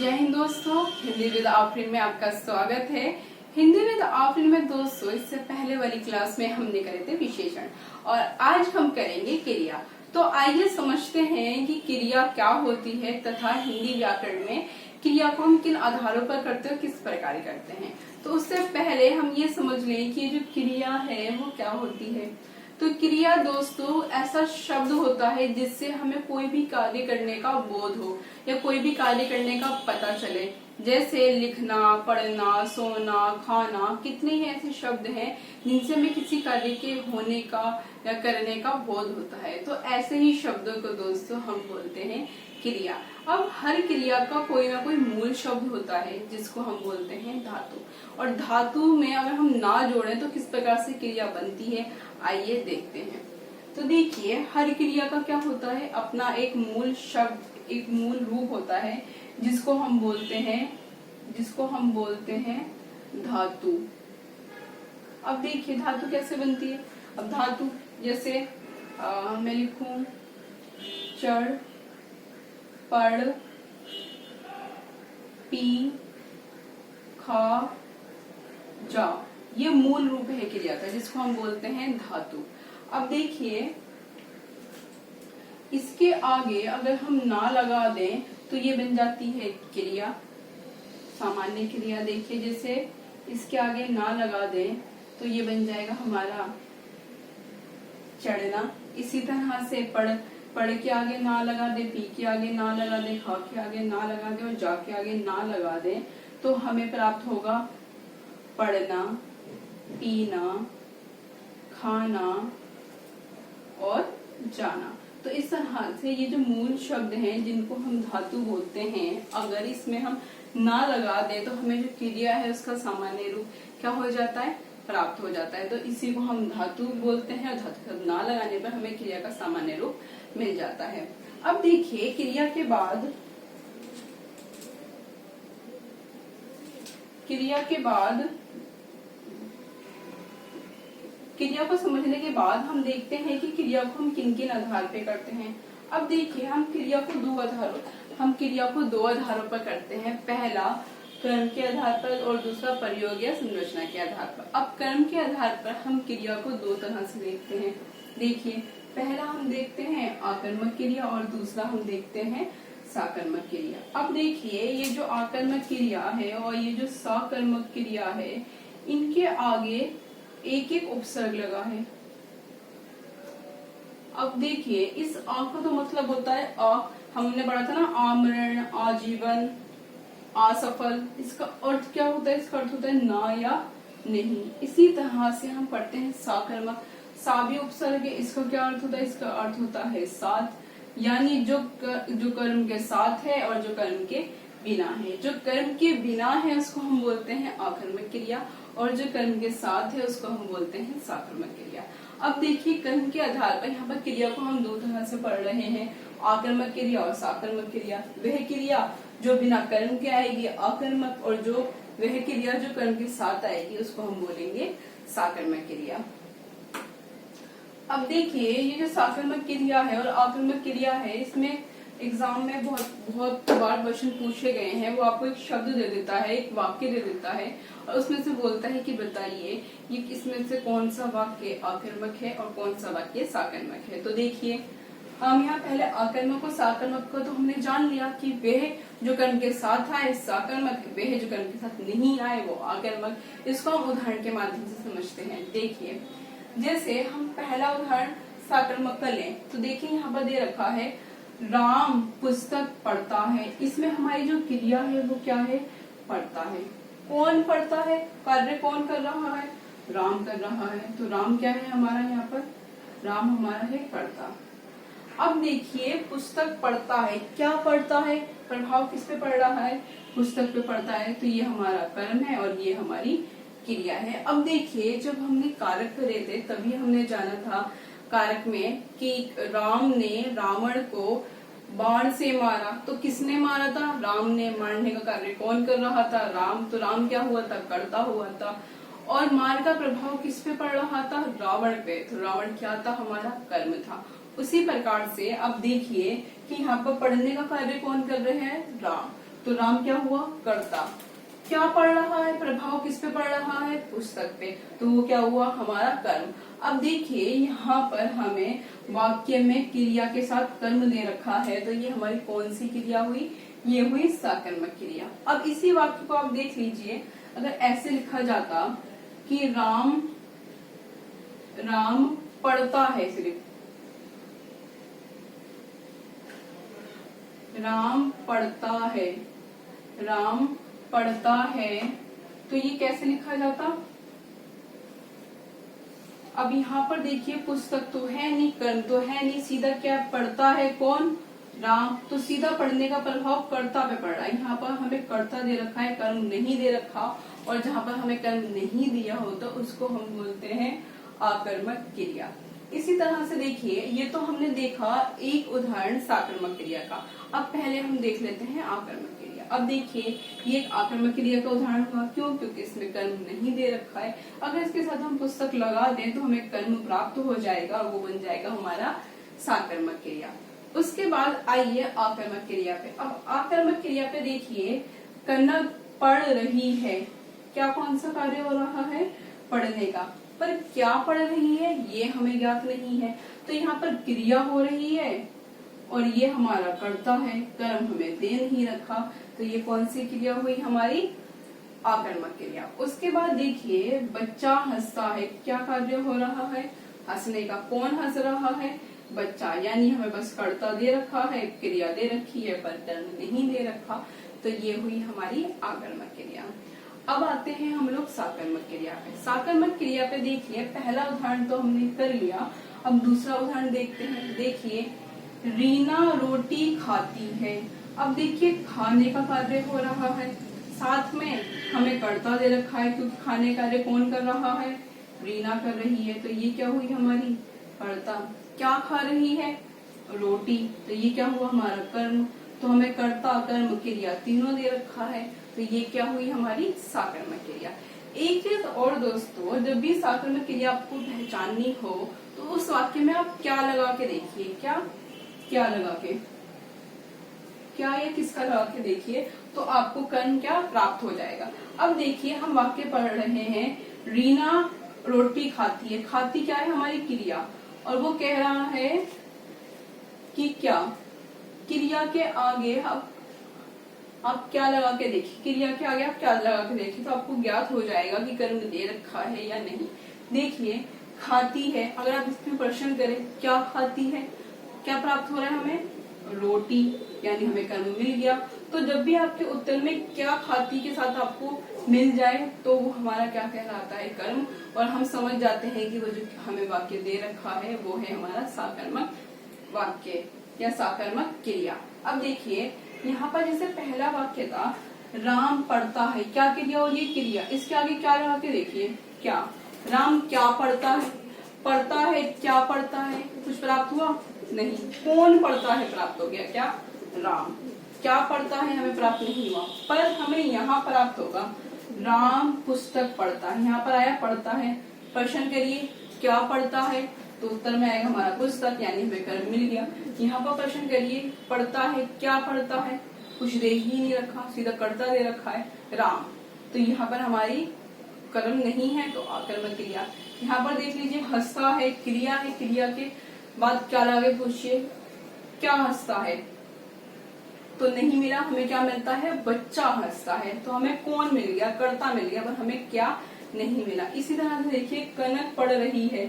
जय हिंद दोस्तों, हिंदी विद आफरीन में आपका स्वागत है। हिंदी विद आफरीन में दोस्तों इससे पहले वाली क्लास में हमने करे थे विशेषण और आज हम करेंगे क्रिया। तो आइए समझते हैं कि क्रिया क्या होती है तथा हिंदी व्याकरण में क्रिया को हम किन आधारों पर करते हैं, किस प्रकार करते हैं। तो उससे पहले हम ये समझ लें कि जो क्रिया है वो क्या होती है। तो क्रिया दोस्तों ऐसा शब्द होता है जिससे हमें कोई भी कार्य करने का बोध हो या कोई भी कार्य करने का पता चले। जैसे लिखना, पढ़ना, सोना, खाना, कितने ही ऐसे शब्द हैं जिनसे हमें किसी कार्य के होने का या करने का बोध होता है। तो ऐसे ही शब्दों को दोस्तों हम बोलते हैं क्रिया। अब हर क्रिया का कोई ना कोई मूल शब्द होता है जिसको हम बोलते हैं धातु, और धातु में अगर हम ना जोड़ें तो किस प्रकार से क्रिया बनती है आइए देखते हैं। तो देखिए हर क्रिया का क्या होता है, अपना एक मूल शब्द, एक मूल रूप होता है जिसको हम बोलते हैं धातु। अब देखिए धातु कैसे बनती है। अब धातु जैसे मैं लिखूं चढ़, पढ़, पी, खा, जा, ये मूल रूप है क्रिया का जिसको हम बोलते हैं धातु। अब देखिए इसके आगे अगर हम ना लगा दें तो ये बन जाती है क्रिया, सामान्य क्रिया। देखिए जैसे इसके आगे ना लगा दें तो ये बन जाएगा हमारा चढ़ना। इसी तरह से पढ़ के आगे ना लगा दे, पी के आगे ना लगा दे, खा के आगे ना लगा दे और जा के आगे ना लगा दे तो हमें प्राप्त होगा पढ़ना, पीना, खाना और जाना। तो इस तरह से ये जो मूल शब्द हैं जिनको हम धातु बोलते हैं, अगर इसमें हम ना लगा दें तो हमें जो क्रिया है उसका सामान्य रूप क्या हो जाता है, प्राप्त हो जाता है। तो इसी को हम धातु बोलते हैं और धातु का ना लगाने पर हमें क्रिया का सामान्य रूप मिल जाता है। अब देखिए क्रिया को समझने के बाद हम देखते हैं कि क्रिया को हम किन किन आधार पे करते हैं। अब देखिए हम क्रिया को दो आधारों पर करते हैं। पहला कर्म के आधार पर और दूसरा प्रयोग या संरचना के आधार पर। अब कर्म के आधार पर हम क्रिया को दो तरह से देखते हैं। देखिए पहला हम देखते हैं आकर्मक क्रिया और दूसरा हम देखते हैं साकर्मक क्रिया। अब देखिए ये जो आकर्मक क्रिया है और ये जो साकर्मक क्रिया है, इनके आगे एक एक उपसर्ग लगा है। अब देखिए इस आ का तो मतलब होता है हमने पढ़ा था ना, आमरण, आजीवन, असफल। इसका अर्थ क्या होता है, इसका अर्थ होता है ना या नहीं। इसी तरह से हम पढ़ते हैं साकर्मक, सा भी उपसर्ग है, इसका क्या अर्थ होता है, इसका अर्थ होता है साथ, यानी जो कर्म के साथ है और जो कर्म के बिना है। जो कर्म के बिना है उसको हम बोलते हैं आकर्मक क्रिया और जो कर्म के साथ है उसको हम बोलते हैं साकर्मक क्रिया। अब देखिए कर्म के आधार पर यहाँ पर क्रिया को हम दो तरह से पढ़ रहे हैं, आकर्मक क्रिया और साकर्मक क्रिया। वह क्रिया जो बिना कर्म के आएगी आकर्मक, और वह क्रिया जो कर्म के साथ आएगी उसको हम बोलेंगे साकर्मक क्रिया। अब देखिए ये जो साकर्मक क्रिया है और आकर्मक क्रिया है, इसमें एग्जाम में बहुत बार क्वेश्चन पूछे गए हैं। वो आपको एक शब्द दे देता है, एक वाक्य दे देता है और उसमें से बोलता है कि बताइए ये इसमें से कौन सा वाक्य आकर्मक है और कौन सा वाक्य साकर्मक है। तो देखिए हम यहाँ पहले आकर्मक और साकर्मक को तो हमने जान लिया कि वह जो कर्म के साथ आए साकर्मक, वह जो कर्म के साथ नहीं आए वो आकर्मक। इसको हम उदाहरण के माध्यम से समझते हैं। देखिए जैसे हम पहला उदाहरण साकर्मक का लें तो देखिए यहाँ पर दे रखा है राम पुस्तक पढ़ता है। इसमें हमारी जो क्रिया है वो क्या है, पढ़ता है। कौन पढ़ता है, कार्य कौन कर रहा है, राम कर रहा है। तो राम क्या है हमारा, यहाँ पर राम हमारा है पढ़ता। अब देखिए पुस्तक पढ़ता है, क्या पढ़ता है, प्रभाव किस पे पड़ रहा है, पुस्तक पे पड़ता है। तो ये हमारा कर्म है और ये हमारी क्रिया है। अब देखिए जब हमने कारक करे थे तभी हमने जाना था कारक में कि राम ने रावण को बाण से मारा। तो किसने मारा था, राम ने। मारने का कार्य कौन कर रहा था, राम। तो राम क्या हुआ था, करता हुआ था। और मार का प्रभाव किस पे पड़ रहा था, रावण पे। तो रावण क्या था, हमारा कर्म था। उसी प्रकार से अब देखिए कि यहाँ पर पढ़ने का कार्य कौन कर रहे हैं, राम। तो राम क्या हुआ, कर्ता। क्या पढ़ रहा है, प्रभाव किस पे पड़ रहा है, पुस्तक पे, तो वो क्या हुआ, हमारा कर्म। अब देखिए यहाँ पर हमें वाक्य में क्रिया के साथ कर्म दे रखा है, तो ये हमारी कौन सी क्रिया हुई, ये हुई साकर्मक क्रिया। अब इसी वाक्य को आप देख लीजिए, अगर ऐसे लिखा जाता कि राम पढ़ता है, सिर्फ राम पढ़ता है, तो ये कैसे लिखा जाता। अब यहाँ पर देखिए पुस्तक तो है नहीं, कर्म तो है नहीं, सीधा क्या पढ़ता है, कौन, राम, तो सीधा पढ़ने का प्रभाव कर्ता पे पड़ रहा है। यहाँ पर हमें कर्ता दे रखा है, कर्म नहीं दे रखा, और जहाँ पर हमें कर्म नहीं दिया हो तो उसको हम बोलते हैं आकर्मक क्रिया। इसी तरह से देखिए, ये तो हमने देखा एक उदाहरण साकर्मक क्रिया का। अब पहले हम देख लेते हैं आकर्मक क्रिया। अब देखिए ये एक आकर्मक क्रिया का उदाहरण हुआ, क्यों, क्योंकि इसमें कर्म नहीं दे रखा है। अगर इसके साथ हम पुस्तक लगा दें तो हमें कर्म प्राप्त हो जाएगा और वो बन जाएगा हमारा साकर्मक क्रिया। उसके बाद आइए आकर्मक क्रिया पे। अब आकर्मक क्रिया पे देखिए, कनक पढ़ रही है, क्या कौन सा कार्य हो रहा है, पढ़ने का, पर क्या पढ़ रही है ये हमें ज्ञात नहीं है। तो यहाँ पर क्रिया हो रही है और ये हमारा कर्ता है, कर्म हमें दे नहीं रखा, तो ये कौन सी क्रिया हुई, हमारी आकर्मक क्रिया। उसके बाद देखिए बच्चा हंसता है, क्या कार्य हो रहा है, हंसने का, कौन हंस रहा है, बच्चा, यानी हमें बस कर्ता दे रखा है, क्रिया दे रखी है, पर कर्म नहीं दे रखा, तो ये हुई हमारी आकर्मक क्रिया। अब आते हैं हम लोग साकर्मक क्रिया पे। साकर्मक क्रिया पे देखिए पहला उदाहरण तो हमने कर लिया, अब दूसरा उदाहरण देखते हैं। देखिए रीना रोटी खाती है। अब देखिए खाने का कार्य हो रहा है, साथ में हमें कर्ता दे रखा है, क्योंकि खाने का कार्य कौन कर रहा है, रीना कर रही है, तो ये क्या हुई हमारी कर्ता। क्या खा रही है, रोटी, तो ये क्या हुआ हमारा कर्म। तो हमें कर्ता कर्म क्रिया तीनों दे रखा है, तो ये क्या हुई हमारी साकर्मक क्रिया। एक चीज और दोस्तों, जब भी साकर्मक क्रिया आपको पहचाननी हो तो उस वाक्य में आप क्या लगा के देखिए, क्या लगा के, क्या या किसका लगा के देखिए, तो आपको कर्म क्या प्राप्त हो जाएगा। अब देखिए हम वाक्य पढ़ रहे हैं, रीना रोटी खाती है, खाती क्या है हमारी क्रिया, और वो कह रहा है कि क्या, क्रिया के आगे आप क्या लगा के देखिए, क्रिया के आगे आप क्या लगा के देखिए, तो आपको ज्ञात हो जाएगा कि कर्म दे रखा है या नहीं। देखिए खाती है, अगर आप इसमें प्रश्न करें क्या खाती है, क्या प्राप्त हो रहा है हमें, रोटी, यानी हमें कर्म मिल गया। तो जब भी आपके उत्तर में क्या खाती के साथ आपको मिल जाए तो वो हमारा क्या कहलाता है, कर्म, और हम समझ जाते हैं कि वो जो हमें वाक्य दे रखा है वो है हमारा साकर्मक वाक्य या साकर्मक क्रिया। अब देखिए यहाँ पर जैसे पहला वाक्य था, राम पढ़ता है, क्या क्रिया और ये क्रिया, इसके आगे क्या लगा के देखिए, क्या, राम क्या पढ़ता है, क्या पढ़ता है, कुछ प्राप्त हुआ नहीं, कौन पढ़ता है प्राप्त हो गया, क्या, राम, क्या पढ़ता है हमें प्राप्त नहीं हुआ, पर हमें यहाँ प्राप्त होगा, राम पुस्तक पढ़ता है, यहाँ पर आया पढ़ता है, प्रश्न करिए क्या पढ़ता है, तो उत्तर में आएगा हमारा पुस्तक, यानी हमें कर्म मिल गया। यहाँ पर प्रश्न करिए पढ़ता है, क्या पढ़ता है, कुछ दे ही नहीं रखा, सीधा कर्ता दे रखा है राम, तो यहाँ पर हमारी कर्म नहीं है, तो आकर्मक क्रिया। यहाँ पर देख लीजिए हंसता है, क्रिया है, क्रिया के बाद क्या लगे पूछिए, क्या हंसता है, तो नहीं मिला, हमें क्या मिलता है, बच्चा हंसता है, तो हमें कौन मिल गया, कर्ता मिल गया, पर हमें क्या नहीं मिला। इसी तरह से देखिए कनक पढ़ रही है,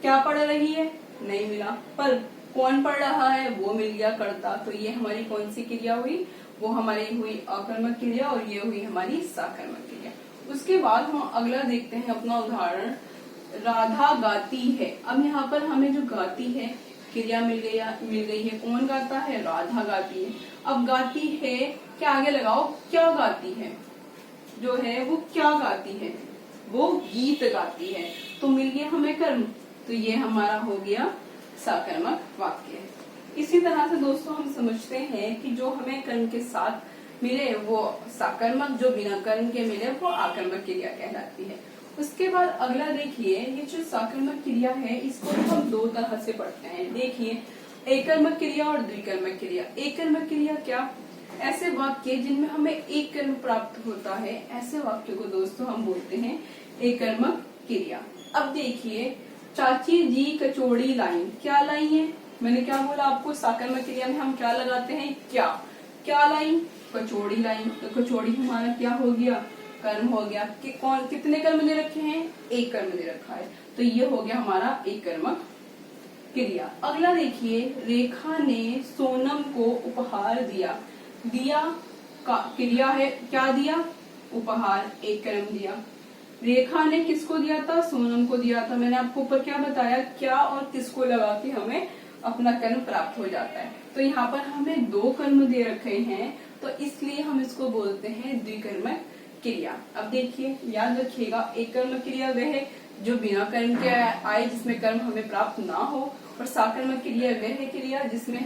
क्या पढ़ रही है, नहीं मिला, पर कौन पढ़ रहा है वो मिल गया, कर्ता, तो ये हमारी कौन सी क्रिया हुई, वो हमारी हुई आकर्मक क्रिया, और ये हुई हमारी साकर्मक क्रिया। उसके बाद हम अगला देखते हैं अपना उदाहरण, राधा गाती है। अब यहाँ पर हमें जो गाती है क्रिया मिल गई है, कौन गाता है, राधा गाती है। अब गाती है क्या आगे लगाओ, क्या गाती है, जो है वो क्या गाती है, वो गीत गाती है, तो मिल गया हमें कर्म, तो ये हमारा हो गया साकर्मक वाक्य। इसी तरह से दोस्तों हम समझते हैं कि जो हमें कर्म के साथ मिले वो साकर्मक, जो बिना कर्म के मिले वो आकर्मक क्रिया कहलाती है। उसके बाद अगला देखिए, ये जो साकर्मक क्रिया है इसको हम दो तरह से पढ़ते हैं। देखिए एकर्मक क्रिया और द्विकर्मक क्रिया। एकर्मक क्रिया क्या, ऐसे वाक्य जिनमें हमें एक कर्म प्राप्त होता है, ऐसे वाक्य को दोस्तों हम बोलते हैं एक कर्मक क्रिया। अब देखिए, चाची जी कचौड़ी लाई, क्या लाई है? मैंने क्या बोला आपको, साकर्मक क्रिया में हम क्या लगाते हैं, क्या। क्या लाई? कचौड़ी लाई। तो कचौड़ी हमारा क्या हो गया, कर्म हो गया। कि कौन कितने कर्म दे रखे हैं, एक कर्म दे रखा है, तो ये हो गया हमारा एक कर्मक क्रिया। अगला देखिए, रेखा ने सोनम को उपहार दिया। दिया का क्रिया है, क्या दिया, उपहार, एक कर्म दिया। रेखा ने किसको दिया था, सोनम को दिया था। मैंने आपको ऊपर क्या बताया, क्या और किसको लगा के हमें अपना कर्म प्राप्त हो जाता है। तो यहाँ पर हमें दो कर्म दे रखे हैं, तो इसलिए हम इसको बोलते हैं द्विकर्मक क्रिया। अब देखिए, याद रखिएगा, एक कर्म क्रिया वह है जो बिना कर्म के आए, जिसमें कर्म हमें प्राप्त ना हो, और साकर्मक क्रिया वह है क्रिया जिसमें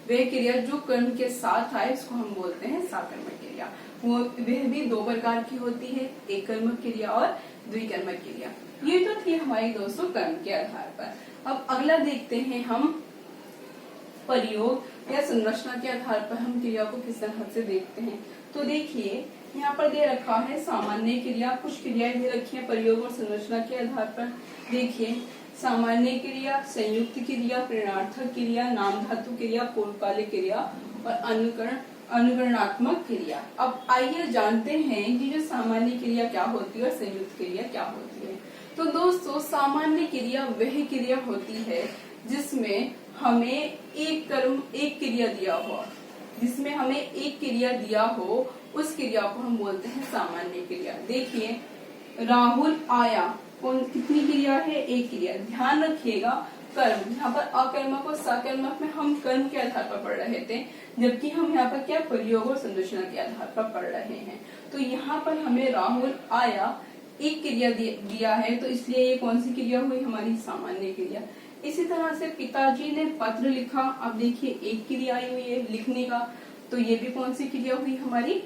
वह क्रिया जो कर्म के साथ आए, इसको हम बोलते हैं साकर्मक क्रिया। वो वह भी दो प्रकार की होती है, एक कर्मक क्रिया और द्विकर्मक क्रिया। ये तो थी हमारी दोस्तों कर्म के आधार पर। अब अगला देखते हैं हम प्रयोग या संरचना के आधार पर हम क्रिया को किस तरह से देखते हैं। तो देखिए, यहाँ पर दे रखा है सामान्य क्रिया, कुछ क्रियाएं दे रखी है प्रयोग और संरचना के आधार पर। देखिए, सामान्य क्रिया, संयुक्त क्रिया, प्रेरणार्थक क्रिया, नाम धातु क्रिया, पूर्वकालिक क्रिया और अनुकरणात्मक क्रिया। अब आइए जानते हैं कि जो सामान्य क्रिया क्या होती है और संयुक्त क्रिया क्या होती है। तो दोस्तों, सामान्य क्रिया वह क्रिया होती है जिसमें हमें एक कर्म, एक क्रिया दिया हो, जिसमें हमें एक क्रिया दिया हो, उस क्रिया को हम बोलते हैं सामान्य क्रिया। देखिए, राहुल आया, कौन कितनी क्रिया है, एक क्रिया। ध्यान रखिएगा, कर्म, यहाँ पर अकर्मक और सकर्मक में हम कर्म के आधार पर पढ़ रहे थे, जबकि हम यहाँ पर क्या प्रयोग और संरचना के आधार पर पढ़ रहे हैं। तो यहाँ पर हमें राहुल आया एक क्रिया दिया है, तो इसलिए ये कौन सी क्रिया हुई, हमारी सामान्य क्रिया। इसी तरह से पिताजी ने पत्र लिखा, अब देखिए एक क्रिया आई हुई है लिखने का, तो ये भी कौन सी क्रिया हुई, हमारी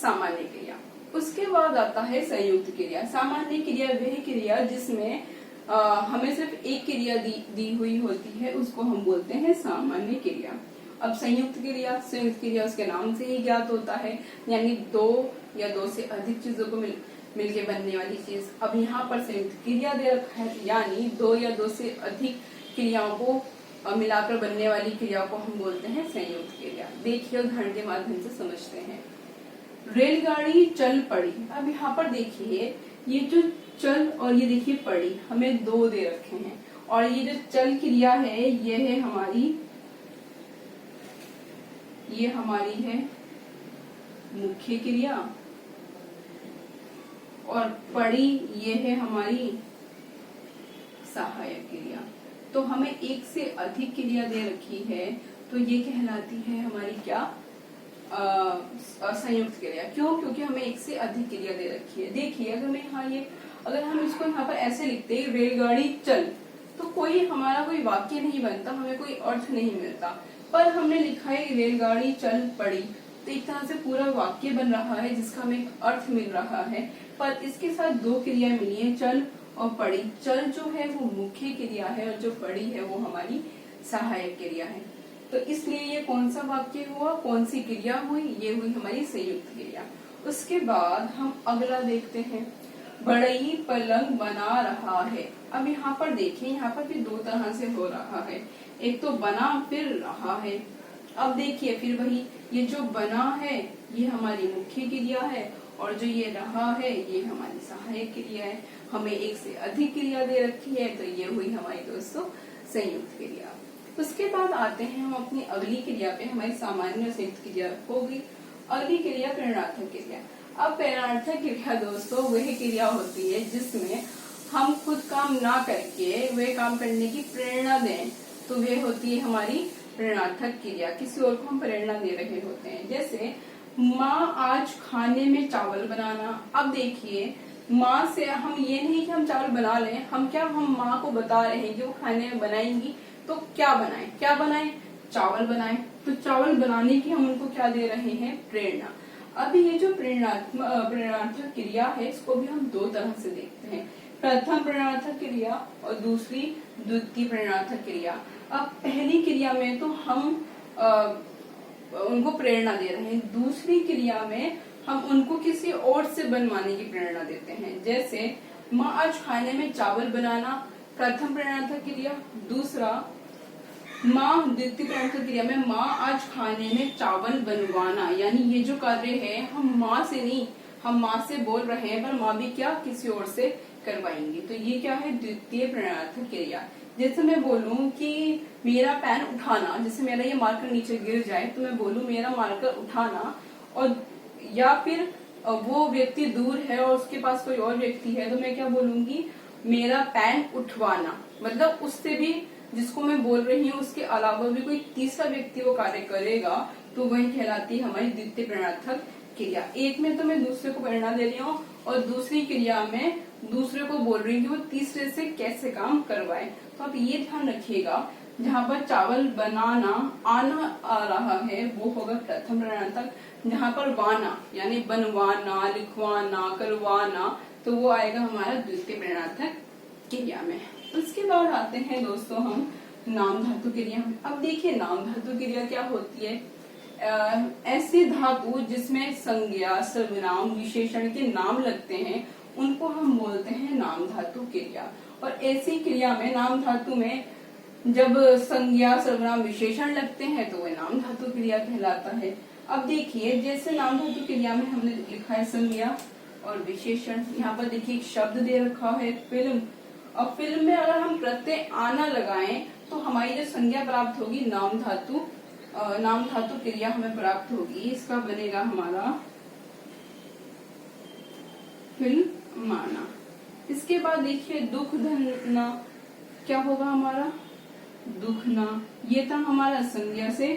सामान्य क्रिया। उसके बाद आता है संयुक्त क्रिया। सामान्य क्रिया वह क्रिया जिसमें हमें सिर्फ एक क्रिया दी हुई होती है, उसको हम बोलते हैं सामान्य क्रिया। अब संयुक्त क्रिया उसके नाम से ही ज्ञात होता है, यानी दो या दो से अधिक चीजों को मिलके बनने वाली चीज। अब यहाँ पर संयुक्त क्रिया दे रखा है, यानी दो या दो से अधिक क्रियाओं को मिलाकर बनने वाली क्रिया को हम बोलते हैं संयुक्त क्रिया। देखिए, उदाहरण के माध्यम से समझते हैं। रेलगाड़ी चल पड़ी। अब यहाँ पर देखिए, ये जो चल और ये देखिए पड़ी, हमें दो दे रखे हैं, और ये जो चल क्रिया है ये है हमारी है मुख्य क्रिया, और पड़ी ये है हमारी सहायक क्रिया। तो हमें एक से अधिक क्रिया दे रखी है, तो ये कहलाती है हमारी क्या, संयुक्त क्रिया। क्यों? क्योंकि हमें एक से अधिक क्रिया दे रखी है। देखिए, अगर हम इसको यहाँ पर ऐसे लिखते हैं, रेलगाड़ी चल, तो हमारा कोई वाक्य नहीं बनता, हमें कोई अर्थ नहीं मिलता। पर हमने लिखा है रेलगाड़ी चल पड़ी, तो एक तरह से पूरा वाक्य बन रहा है जिसका हमें अर्थ मिल रहा है। पर इसके साथ दो क्रिया मिली है, चल और पड़ी। चल जो है वो मुख्य क्रिया है, और जो पड़ी है वो हमारी सहायक क्रिया है। तो इसलिए ये कौन सा वाक्य हुआ, कौन सी क्रिया हुई, ये हुई हमारी संयुक्त क्रिया। उसके बाद हम अगला देखते हैं, बढ़ई पलंग बना रहा है। अब यहाँ पर देखिए, यहाँ पर भी दो तरह से हो रहा है, एक तो बना फिर रहा है। अब देखिए, फिर वही, ये जो बना है ये हमारी मुख्य क्रिया है, और जो ये रहा है ये हमारी सहायक क्रिया है। हमें एक से अधिक क्रिया दे रखी है, तो ये हुई हमारी दोस्तों संयुक्त क्रिया। उसके बाद आते हैं हम अपनी अगली क्रिया पे, हमारी सामान्य और संयुक्त क्रिया हो गई। अगली क्रिया प्रेरणार्थक क्रिया। अब प्रेरणार्थक क्रिया दोस्तों वह क्रिया होती है जिसमें हम खुद काम ना करके वह काम करने की प्रेरणा दें, तो वह होती है हमारी प्रेरणार्थक क्रिया। किसी और को हम प्रेरणा दे रहे होते हैं। जैसे माँ आज खाने में चावल बनाना। अब देखिए, माँ से हम ये नहीं कि हम चावल बना लें, हम माँ को बता रहे हैं कि वो खाने में बनाएंगी, तो क्या बनाएं, चावल बनाएं। तो चावल बनाने की हम उनको क्या दे रहे हैं, प्रेरणा। अब ये जो प्रेरणार्थक क्रिया है, इसको भी हम दो तरह से देखते हैं, प्रथम प्रेरणार्थक क्रिया और दूसरी द्वितीय प्रेरणार्थक क्रिया। अब पहली क्रिया में तो हम उनको प्रेरणा दे रहे हैं। दूसरी क्रिया में हम उनको किसी और से बनवाने की प्रेरणा देते हैं। जैसे माँ आज खाने में चावल बनाना, प्रथम प्रेरणार्थक क्रिया। दूसरा माँ, द्वितीय प्रेरणार्थक क्रिया में माँ आज खाने में चावल बनवाना, यानी ये जो कार्य है हम माँ से नहीं, हम माँ से बोल रहे हैं पर माँ भी क्या किसी और से करवाएंगी। तो ये क्या है, द्वितीय प्रेरणार्थक क्रिया। जैसे मैं बोलूं कि मेरा पेन उठाना, जैसे मेरा ये मार्कर नीचे गिर जाए तो मैं बोलूं मेरा मार्कर उठाना, और या फिर वो व्यक्ति दूर है और उसके पास कोई और व्यक्ति है तो मैं क्या बोलूंगी, मेरा पेन उठवाना। मतलब उससे भी, जिसको मैं बोल रही हूँ उसके अलावा भी कोई तीसरा व्यक्ति वो कार्य करेगा तो वही कहलाती है हमारी द्वितीय प्रेरणार्थक क्रिया। एक में तो मैं दूसरे को प्रेरणा दे रही हूँ और दूसरी क्रिया में दूसरे को बोल रही हूँ कि वो तीसरे से कैसे काम करवाए। तो आप ये ध्यान रखिएगा, जहाँ पर चावल बनाना आना आ रहा है वो होगा प्रथम प्रेरणार्थक, जहाँ पर वाना यानी बनवाना, लिखवाना, करवाना तो वो आएगा हमारा द्वितीय प्रेरणार्थक क्रिया में। उसके बाद आते हैं दोस्तों हम नाम धातु क्रिया में। अब देखिए नाम धातु क्रिया क्या होती है, ऐसी धातु जिसमें संज्ञा, सर्वनाम, विशेषण के नाम लगते हैं उनको हम बोलते हैं नाम धातु क्रिया। और ऐसी क्रिया में, नाम धातु में जब संज्ञा, सर्वनाम, विशेषण लगते हैं तो वह नाम धातु क्रिया कहलाता है। अब देखिए जैसे नाम धातु क्रिया में हमने लिखा है संज्ञा और विशेषण, यहाँ पर देखिए एक शब्द दे रखा है फिल्म। अब फिल्म में अगर हम प्रत्यय आना लगाएं तो हमारी जो संज्ञा प्राप्त होगी नाम धातु क्रिया हमें प्राप्त होगी। इसका बनेगा हमारा फिल्माना। इसके बाद देखिए दुख धना क्या होगा हमारा, दुखना। ये था हमारा संज्ञा से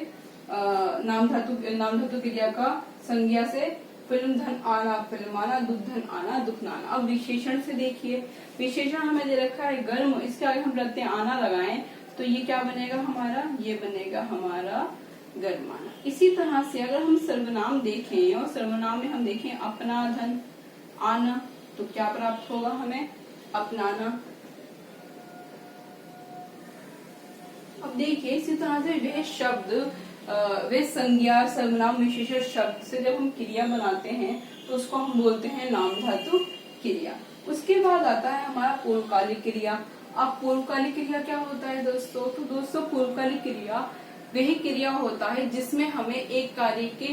नाम धातु क्रिया का संज्ञा से फिल्म धन आना, फिल्माना, दुख धन आना, दुखनाना। अब विशेषण से देखिए, विशेषण हमें दे रखा है गर्म, इसके आगे हम प्रत्यय आना लगाएं तो ये क्या बनेगा हमारा, ये बनेगा हमारा गर्माना। इसी तरह से अगर हम सर्वनाम देखें और सर्वनाम में हम देखें अपना, धन, आना तो क्या प्राप्त होगा हमें, अपनाना। अब देखिए इसी तरह से वे शब्द, वे संज्ञा, सर्वनाम, विशेषण शब्द से जब हम क्रिया बनाते हैं तो उसको हम बोलते हैं नाम धातु क्रिया। उसके बाद आता है हमारा पूर्वकालिक क्रिया। अब पूर्वकालिक क्रिया क्या होता है दोस्तों, तो दोस्तों पूर्वकालिक क्रिया वही क्रिया होता है जिसमें हमें एक कार्य के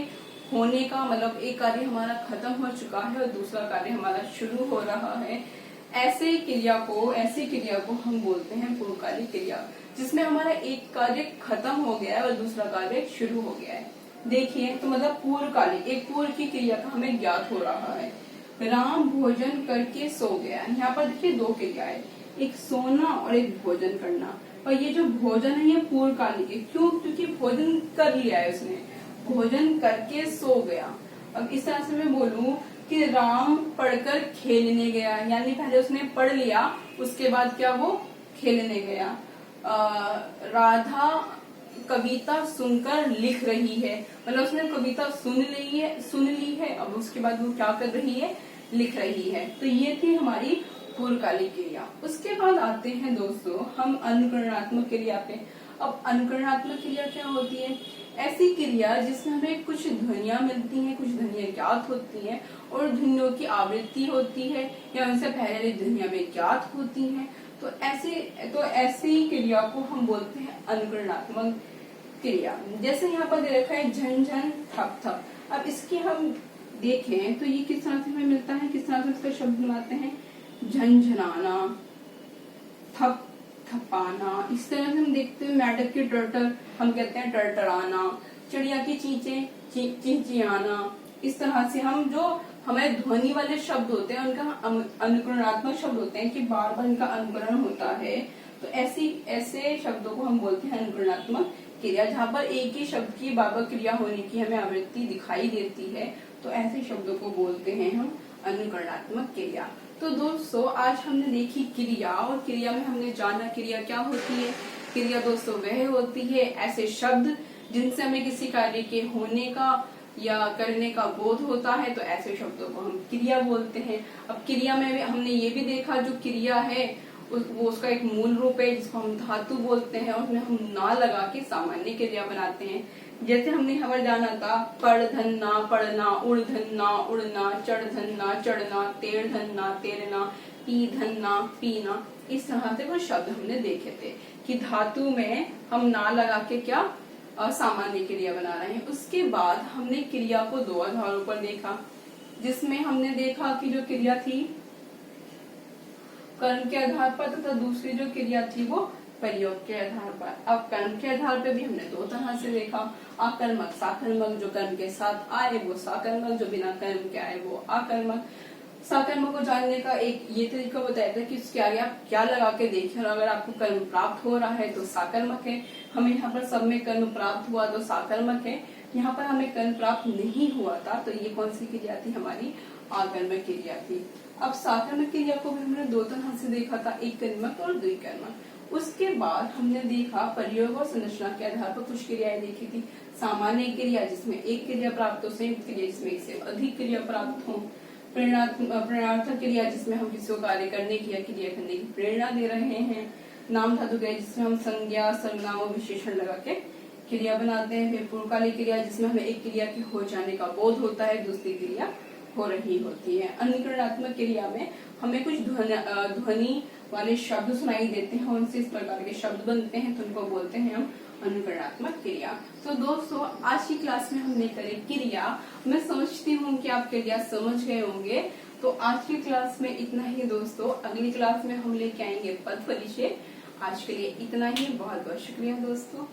होने का, मतलब एक कार्य हमारा खत्म हो चुका है और दूसरा कार्य हमारा शुरू हो रहा है। ऐसी क्रिया को हम बोलते हैं पूर्वकालिक क्रिया, जिसमें हमारा एक कार्य खत्म हो गया है और दूसरा कार्य शुरू हो गया है। देखिए तो मतलब पूर्वकालिक, एक पूर्व की क्रिया का हमें ज्ञात हो रहा है। राम भोजन करके सो गया, यहाँ पर देखिए दो क्रिया है, एक सोना और एक भोजन करना। और ये जो भोजन है ये पूर्वकालिक है, क्यों, क्योंकि भोजन कर लिया है उसने, भोजन करके सो गया। अब इस तरह से मैं बोलूं कि राम पढ़कर खेलने गया, यानी पहले उसने पढ़ लिया उसके बाद क्या वो खेलने गया। राधा कविता सुनकर लिख रही है, मतलब उसने कविता सुन ली है, अब उसके बाद वो क्या कर रही है, लिख रही है। तो ये थी हमारी पूर्वकालिक क्रिया। उसके बाद आते हैं दोस्तों हम अनुकरणात्मक क्रिया पे। अब अनुकरणात्मक क्रिया क्या होती है, ऐसी क्रिया जिसमें हमें कुछ ध्वनियां मिलती हैं, कुछ ध्वनियां ज्ञात होती हैं और ध्वनियों की आवृत्ति होती है या उनसे पहले ध्वनियां में ज्ञात होती हैं। तो ऐसी क्रिया को हम बोलते हैं अनुकरणात्मक क्रिया। जैसे यहाँ पर दे रखा है झन झन थप थप। अब इसके हम देखें तो ये किस तरह से हमें मिलता है, किस तरह से इसका शब्द बनाते हैं, झनझनाना, थप थपाना। इस तरह से हम देखते हैं मेंढक की टर्टर हम कहते हैं टरटराना, चिड़िया की चींचे चिंचियाना। इस तरह से हम जो हमारे ध्वनि वाले शब्द होते हैं उनका अनुकरणात्मक शब्द होते हैं कि बार बार इनका अनुकरण होता है। तो ऐसे शब्दों को हम बोलते हैं अनुकरणात्मक क्रिया, जहाँ पर एक ही शब्द की बार बार क्रिया होने की हमें आवृत्ति दिखाई देती है, तो ऐसे शब्दों को बोलते हैं हम अनुकरणात्मक क्रिया। तो दोस्तों आज हमने देखी क्रिया, और क्रिया में हमने जाना क्रिया क्या होती है। क्रिया दोस्तों वह होती है ऐसे शब्द जिनसे हमें किसी कार्य के होने का या करने का बोध होता है, तो ऐसे शब्दों को हम क्रिया बोलते हैं। अब क्रिया में हमने ये भी देखा जो क्रिया है वो उसका एक मूल रूप है जिसको हम धातु बोलते हैं, और उसमें हम ना लगा के सामान्य क्रिया बनाते हैं। जैसे हमने यहाँ पर जाना था पढ़ धन्ना पढ़ना, उड़ धन्ना उड़ना, चढ़ धन्ना चढ़ना, तेड़ धन्ना तेरना, पी धन्ना पीना। इस तरह से कुछ शब्द हमने देखे थे कि धातु में हम ना लगा के क्या सामान्य क्रिया बना रहे हैं। उसके बाद हमने क्रिया को दो आधारों पर देखा, जिसमें हमने देखा कि जो क्रिया थी कर्म के आधार पर तथा दूसरी जो क्रिया थी वो प्रयोग के आधार पर। अब कर्म के आधार पर भी हमने दो तरह से देखा, आकर्मक साकर्मक, जो कर्म के साथ आए वो साकर्मक, जो बिना कर्म के आए वो आकर्मक। साकर्मक को जानने का एक ये तरीका बताया था कि उसके आगे आप क्या लगा के देखें, और अगर आपको कर्म प्राप्त हो रहा है तो साकर्मक है। हमें यहाँ पर सब में कर्म प्राप्त हुआ तो साकर्मक है। यहाँ पर हमें कर्म प्राप्त नहीं हुआ था तो ये कौन सी क्रिया थी, हमारी आकर्मक क्रिया थी। अब साकर्मक क्रिया को भी हमने दो तरह से देखा था, एक कर्मक और द्विकर्मक। उसके बाद हमने देखा प्रयोग और संरचना के आधार पर कुछ क्रियाएं देखी थी। सामान्य क्रिया जिसमें एक क्रिया प्राप्त हो, संयुक्त क्रिया जिसमें एक से अधिक क्रिया प्राप्त हो, प्रेरणार्थक क्रिया जिसमें हम किसी को कार्य करने की या क्रिया करने की प्रेरणा दे रहे हैं, नाम धातु क्रिया जिसमें हम संज्ञा सर्वनाम और विशेषण लगा के क्रिया बनाते हैं, फिर पूर्वकालिक क्रिया जिसमें हमें एक क्रिया के हो जाने का बोध होता है, दूसरी क्रिया हो रही होती है। अनुकरणात्मक क्रिया में हमें कुछ ध्वनि वाले शब्द सुनाई देते हैं, उनसे इस प्रकार के शब्द बनते हैं तो उनको बोलते हैं हम अनुकरणात्मक क्रिया। तो दोस्तों आज की क्लास में हमने करी क्रिया। मैं समझती हूँ कि आप क्रिया समझ गए होंगे। तो आज की क्लास में इतना ही दोस्तों, अगली क्लास में हम लेके आएंगे पद परिचय। आज के लिए इतना ही, बहुत बहुत शुक्रिया दोस्तों।